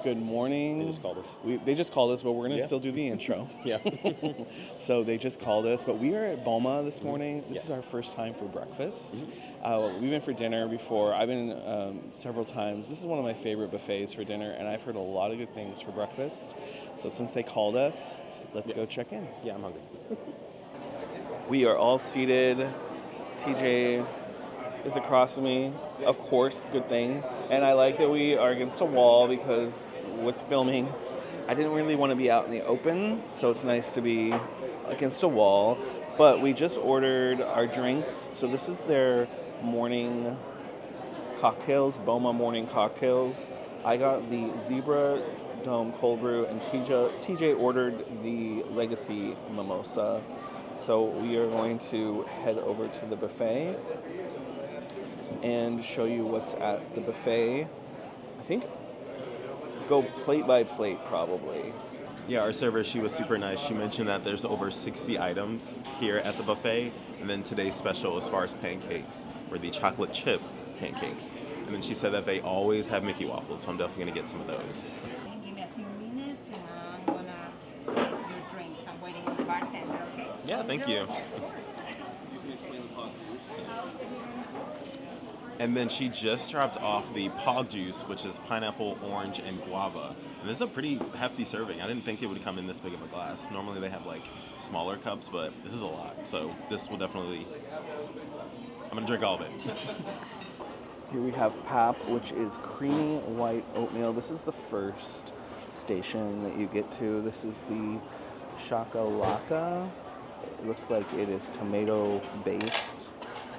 Good morning. They just called us. They just called us, but we're going to still do the intro. Yeah. So they just called us, but we are at Boma this morning. This Yes. is our first time for breakfast. We've been for dinner before. I've been several times. This is one of my favorite buffets for dinner, and I've heard a lot of good things for breakfast. So since they called us, let's go check in. Yeah, I'm hungry. We are all seated. TJ is across from me. Of course, good thing. And I like that we are against a wall because with filming, I didn't really want to be out in the open, so it's nice to be against a wall. But we just ordered our drinks. So this is their morning cocktails, Boma morning cocktails. I got the Zebra Dome cold brew, and TJ ordered the Legacy mimosa. So we are going to head over to the buffet and show you what's at the buffet. I think go plate by plate probably. Yeah, our server, she was super nice. She mentioned that there's over 60 items here at the buffet. And then today's special as far as pancakes were the chocolate chip pancakes. And then she said that they always have Mickey waffles, so I'm definitely going to get some of those. Give me a few minutes and I'm gonna get your drinks. I'm waiting on the bartender, okay? Yeah, thank you. And then she just dropped off the pog juice, which is pineapple, orange, and guava. And this is a pretty hefty serving. I didn't think it would come in this big of a glass. Normally they have like smaller cups, but this is a lot. So this will definitely, I'm gonna drink all of it. Here we have pap, which is creamy white oatmeal. This is the first station that you get to. This is the shakalaka. It looks like it is tomato based.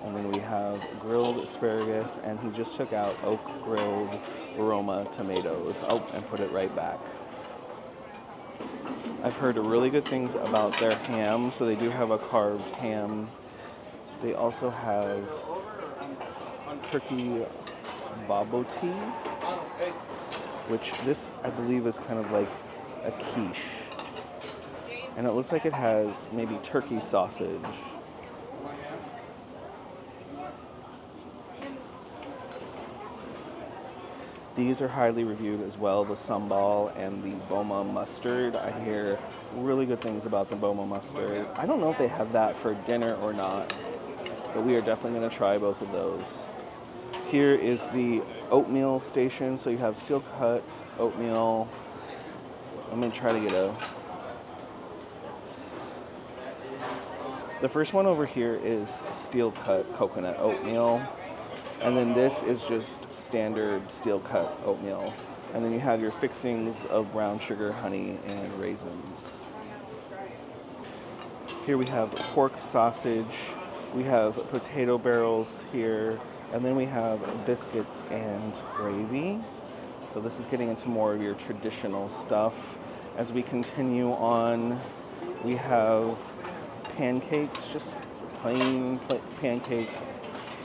And then we have grilled asparagus, and he just took out oak grilled Roma tomatoes. Oh, and put it right back. I've heard really good things about their ham, so they do have a carved ham. They also have turkey bobotie, which this I believe is kind of like a quiche. And it looks like it has maybe turkey sausage. These are highly reviewed as well, the sambal and the Boma mustard. I hear really good things about the Boma mustard. I don't know if they have that for dinner or not, but we are definitely going to try both of those. Here is the oatmeal station, so you have steel cut oatmeal. I'm going to try to get The first one over here is steel cut coconut oatmeal. And then this is just standard steel cut oatmeal. And then you have your fixings of brown sugar, honey, and raisins. Here we have pork sausage. We have potato barrels here. And then we have biscuits and gravy. So this is getting into more of your traditional stuff. As we continue on, we have pancakes, just plain pancakes.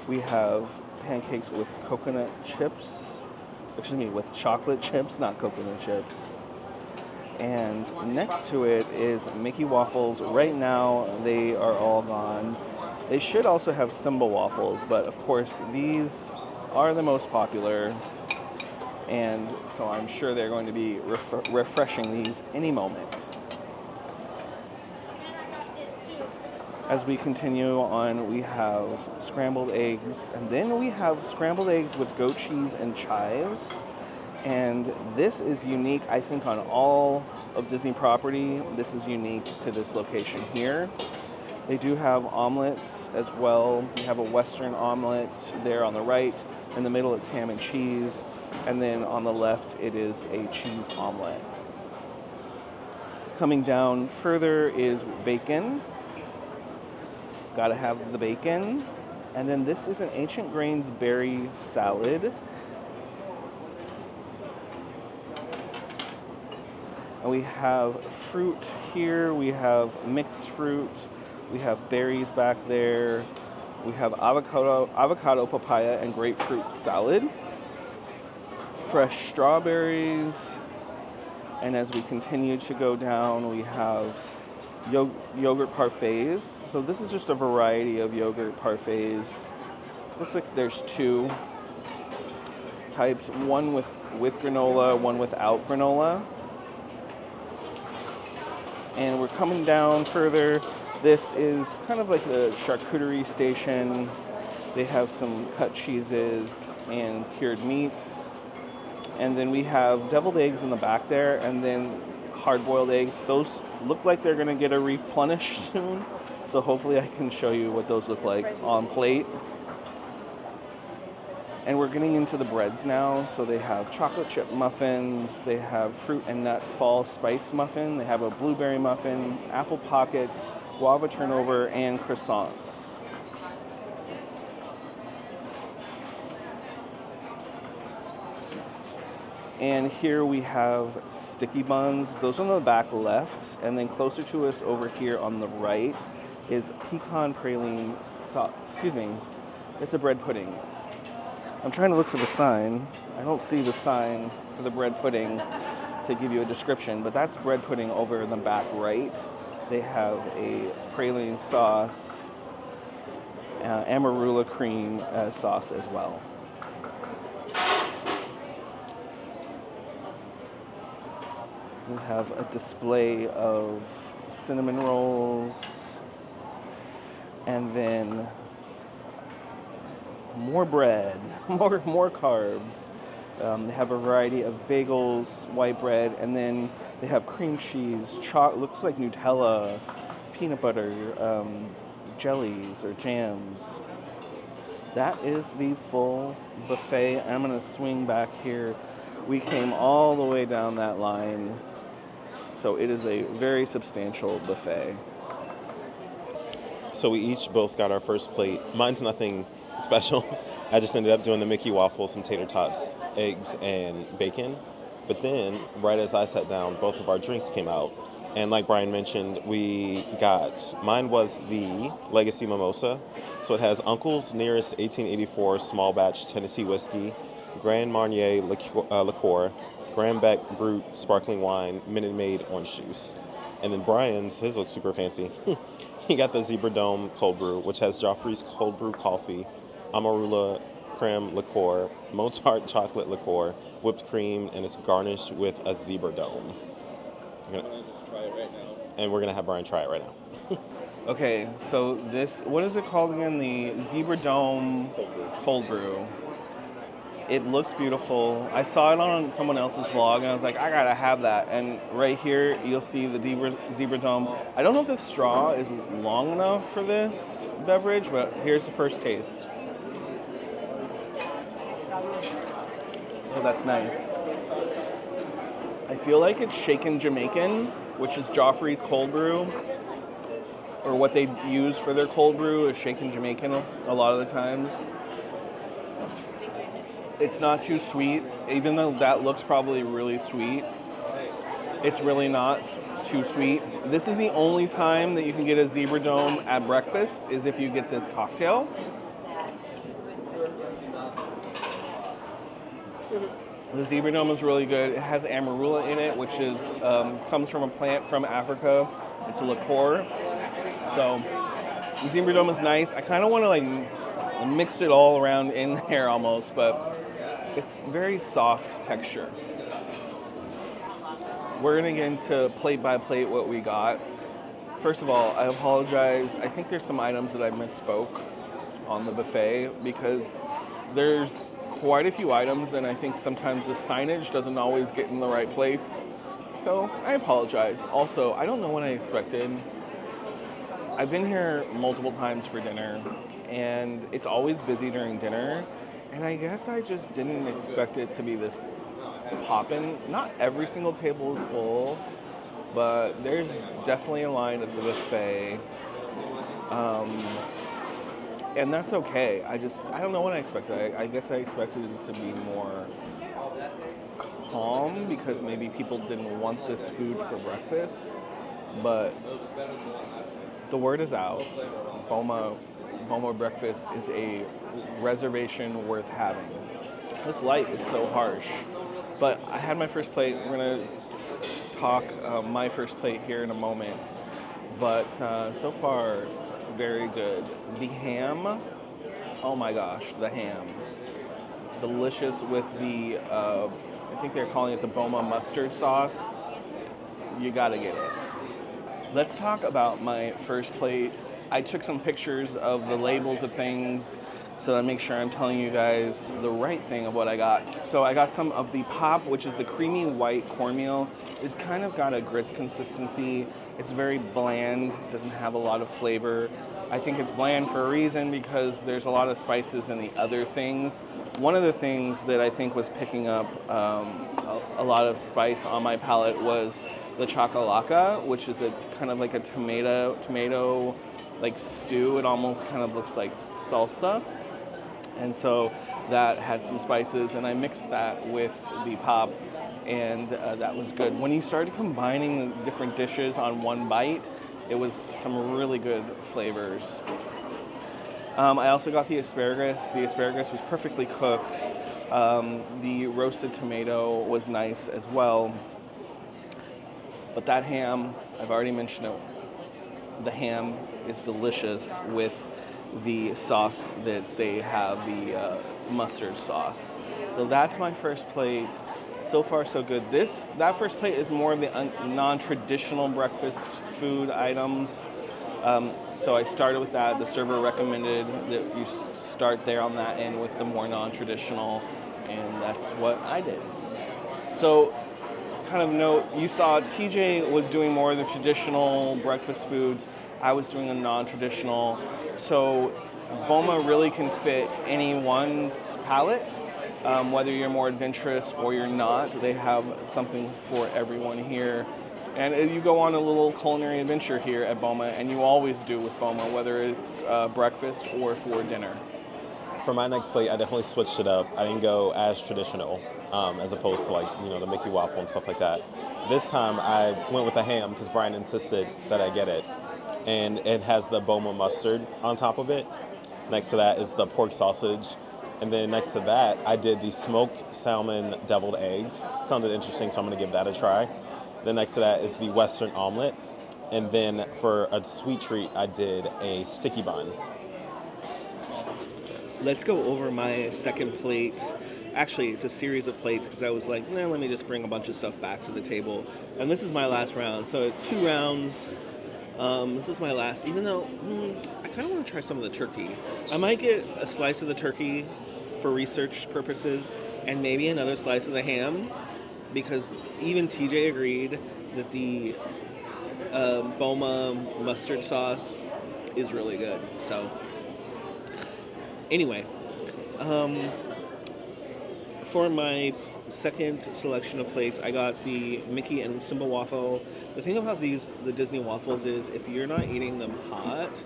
We have pancakes with coconut chips, with chocolate chips, not coconut chips. And next to it is Mickey waffles. Right now, they are all gone. They should also have Simba waffles, but of course, these are the most popular. And so I'm sure they're going to be refreshing these any moment. As we continue on, we have scrambled eggs, and then we have scrambled eggs with goat cheese and chives. And this is unique, I think, on all of Disney property. This is unique to this location here. They do have omelets as well. We have a Western omelet there on the right. In the middle, it's ham and cheese. And then on the left, it is a cheese omelet. Coming down further is bacon. Gotta have the bacon. And then this is an ancient grains berry salad. And we have fruit here. We have mixed fruit. We have berries back there. We have avocado, papaya, and grapefruit salad. Fresh strawberries. And as we continue to go down, we have yogurt parfaits. So this is just a variety of yogurt parfaits. Looks like there's two types, one with with granola, one without granola. And we're coming down further. This is kind of like the charcuterie station. They have some cut cheeses and cured meats. And then we have deviled eggs in the back there, and then hard-boiled eggs. Those look like they're gonna get a replenish soon. So hopefully I can show you what those look like on plate. And we're getting into the breads now. So they have chocolate chip muffins, they have fruit and nut fall spice muffin, they have a blueberry muffin, apple pockets, guava turnover, and croissants. And here we have sticky buns. Those are on the back left. And then closer to us over here on the right is pecan praline it's a bread pudding. I'm trying to look for the sign. I don't see the sign for the bread pudding to give you a description, but that's bread pudding over in the back right. They have a praline sauce, amarula cream sauce as well. We have a display of cinnamon rolls, and then more bread, more carbs. They have a variety of bagels, white bread, and then they have cream cheese, looks like Nutella, peanut butter, jellies or jams. That is the full buffet. I'm gonna swing back here. We came all the way down that line. So it is a very substantial buffet. So we each both got our first plate. Mine's nothing special. I just ended up doing the Mickey waffle, some tater tots, eggs, and bacon. But then, right as I sat down, both of our drinks came out. And like Brian mentioned, mine was the Legacy Mimosa. So it has Uncle's Nearest 1884 Small Batch Tennessee Whiskey, Grand Marnier liqueur, Grand Beck Brut Sparkling Wine, Minute Maid Orange Juice. And then Brian's, his looks super fancy. He got the Zebra Dome Cold Brew, which has Joffrey's Cold Brew Coffee, Amarula Creme Liqueur, Mozart Chocolate Liqueur, whipped cream, and it's garnished with a Zebra Dome. I'm gonna just try it right now. And we're gonna have Brian try it right now. Okay, so this, what is it called again? The Zebra Dome Cold Brew. It looks beautiful. I saw it on someone else's vlog, and I was like, I gotta have that. And right here, you'll see the Zebra Dome. I don't know if the straw is long enough for this beverage, but here's the first taste. Oh, that's nice. I feel like it's shaken Jamaican, which is Joffrey's cold brew, or what they use for their cold brew is shaken Jamaican a lot of the times. It's not too sweet, even though that looks probably really sweet. It's really not too sweet. This is the only time that you can get a Zebra Dome at breakfast, is if you get this cocktail. The Zebra Dome is really good. It has amarula in it, which is comes from a plant from Africa. It's a liqueur. So the Zebra Dome is nice. I kind of want to like mix it all around in there almost, but it's very soft texture. We're gonna get into plate by plate what we got. First of all, I apologize. I think there's some items that I misspoke on the buffet because there's quite a few items, and I think sometimes the signage doesn't always get in the right place. So I apologize. Also, I don't know what I expected. I've been here multiple times for dinner, and it's always busy during dinner. And I guess I just didn't expect it to be this poppin'. Not every single table is full, but there's definitely a line at the buffet. And that's okay. I don't know what I expected. I guess I expected it to be more calm because maybe people didn't want this food for breakfast. But the word is out. Boma breakfast is a reservation worth having. This light is so harsh. But I had my first plate. We're going to talk my first plate here in a moment. But so far, very good. The ham, oh my gosh, the ham. Delicious with the I think they're calling it the Boma mustard sauce. You gotta get it. Let's talk about my first plate. I took some pictures of the labels of things so that I make sure I'm telling you guys the right thing of what I got. So I got some of the pop, which is the creamy white cornmeal. It's kind of got a grits consistency. It's very bland, doesn't have a lot of flavor. I think it's bland for a reason because there's a lot of spices in the other things. One of the things that I think was picking up a lot of spice on my palate was the chakalaka, which is kind of like a tomato like stew. It almost kind of looks like salsa. And so that had some spices, and I mixed that with the pop, and that was good. When you started combining the different dishes on one bite, it was some really good flavors. I also got the asparagus. The asparagus was perfectly cooked. The roasted tomato was nice as well. But that ham, I've already mentioned it, the ham is delicious with the sauce that they have, the mustard sauce. So that's my first plate. So far, so good. That first plate is more of the non-traditional breakfast food items. So I started with that. The server recommended that you start there on that end with the more non-traditional, and that's what I did. So, kind of note, you saw TJ was doing more of the traditional breakfast foods. I was doing a non-traditional. So Boma really can fit anyone's palate, whether you're more adventurous or you're not. They have something for everyone here. And you go on a little culinary adventure here at Boma, and you always do with Boma, whether it's breakfast or for dinner. For my next plate, I definitely switched it up. I didn't go as traditional, as opposed to like, the Mickey waffle and stuff like that. This time I went with a ham because Brian insisted that I get it. And it has the Boma mustard on top of it. Next to that is the pork sausage. And then next to that, I did the smoked salmon deviled eggs. It sounded interesting, so I'm gonna give that a try. Then next to that is the Western omelet. And then for a sweet treat, I did a sticky bun. Let's go over my second plate. Actually, it's a series of plates because I was like, let me just bring a bunch of stuff back to the table. And this is my last round. So 2 rounds. This is my last, even though I kind of want to try some of the turkey. I might get a slice of the turkey for research purposes and maybe another slice of the ham because even TJ agreed that the Boma mustard sauce is really good. So anyway, for my second selection of plates, I got the Mickey and Simba waffle. The thing about the Disney waffles is if you're not eating them hot,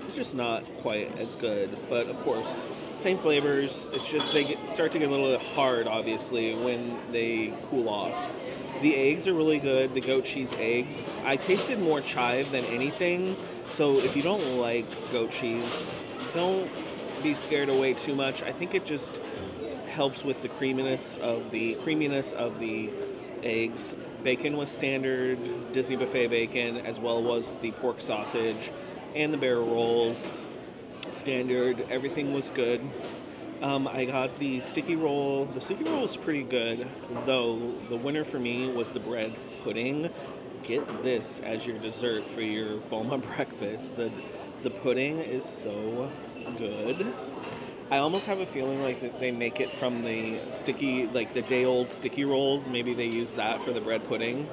it's just not quite as good. But of course, same flavors. It's just they start to get a little bit hard, obviously, when they cool off. The eggs are really good, the goat cheese eggs. I tasted more chive than anything, so if you don't like goat cheese, don't be scared away too much. I think it just helps with the creaminess of the eggs. Bacon was standard Disney buffet bacon, as well as the pork sausage and the barrel rolls. Standard, everything was good. I got the sticky roll. The sticky roll was pretty good, though the winner for me was the bread pudding. Get this as your dessert for your Boma breakfast. The pudding is so good. I almost have a feeling like that they make it from the sticky, like the day-old sticky rolls. Maybe they use that for the bread pudding.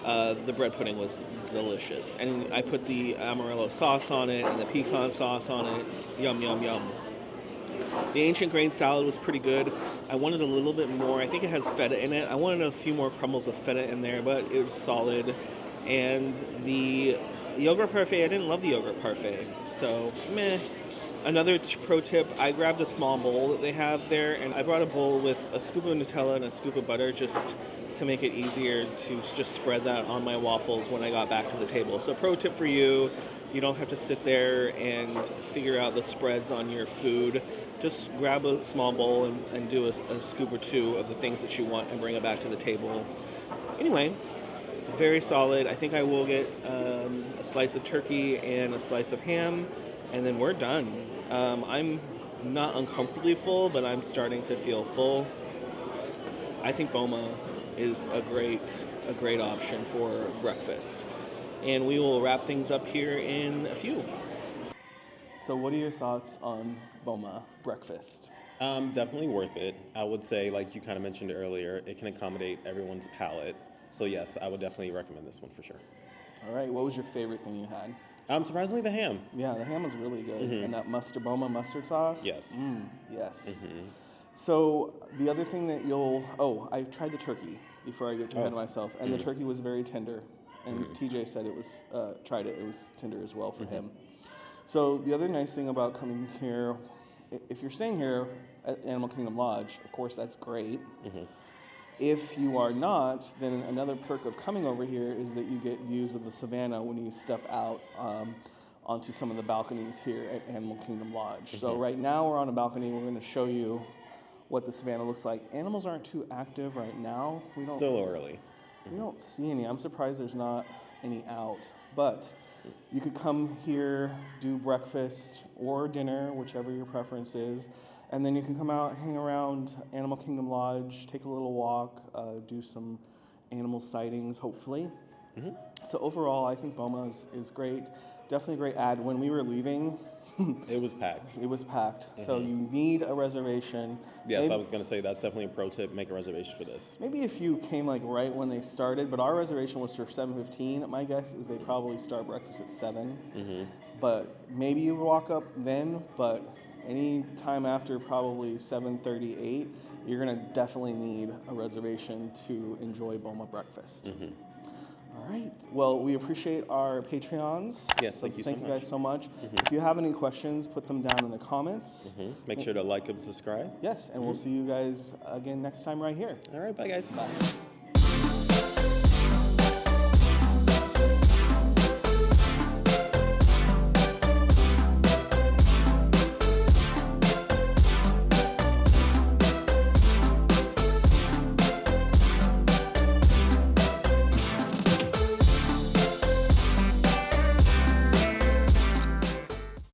The bread pudding was delicious. And I put the amarillo sauce on it and the pecan sauce on it. Yum, yum, yum. The ancient grain salad was pretty good. I wanted a little bit more. I think it has feta in it. I wanted a few more crumbles of feta in there, but it was solid. And the yogurt parfait, I didn't love the yogurt parfait. So, meh. Another pro tip, I grabbed a small bowl that they have there, and I brought a bowl with a scoop of Nutella and a scoop of butter just to make it easier to just spread that on my waffles when I got back to the table. So pro tip for you, you don't have to sit there and figure out the spreads on your food. Just grab a small bowl and do a scoop or two of the things that you want and bring it back to the table. Anyway, very solid. I think I will get a slice of turkey and a slice of ham, and then we're done. I'm not uncomfortably full, but I'm starting to feel full. I think Boma is a great option for breakfast. And we will wrap things up here in a few. So what are your thoughts on Boma breakfast? Definitely worth it. I would say, like you kind of mentioned earlier, it can accommodate everyone's palate. So yes, I would definitely recommend this one for sure. All right, what was your favorite thing you had? Surprisingly, the ham. Yeah, the ham was really good. And that Boma mustard sauce? Yes. Yes. So the other thing that I tried the turkey before I get too ahead of myself, and the turkey was very tender. And TJ said it was, tried it, it was tender as well for him. So the other nice thing about coming here, if you're staying here at Animal Kingdom Lodge, of course that's great. If you are not, then another perk of coming over here is that you get views of the savannah when you step out onto some of the balconies here at Animal Kingdom Lodge. So right now we're on a balcony. We're going to show you what the savannah looks like. Animals aren't too active right now. Still early. We don't see any. I'm surprised there's not any out. But you could come here, do breakfast or dinner, whichever your preference is. And then you can come out, hang around Animal Kingdom Lodge, take a little walk, do some animal sightings, hopefully. So overall, I think Boma is great. Definitely a great ad. When we were leaving, it was packed. It was packed. So you need a reservation. Yes, I was going to say that's definitely a pro tip. Make a reservation for this. Maybe if you came like right when they started, but our reservation was for 7:15. My guess is they probably start breakfast at 7. But maybe you walk up then, but any time after probably 7:38, you're going to definitely need a reservation to enjoy Boma breakfast. All right. Well, we appreciate our Patreons. Yes, thank you so much. Thank you guys so much. If you have any questions, put them down in the comments. Make sure to like and subscribe. Yes, and we'll see you guys again next time right here. All right, bye guys. Bye.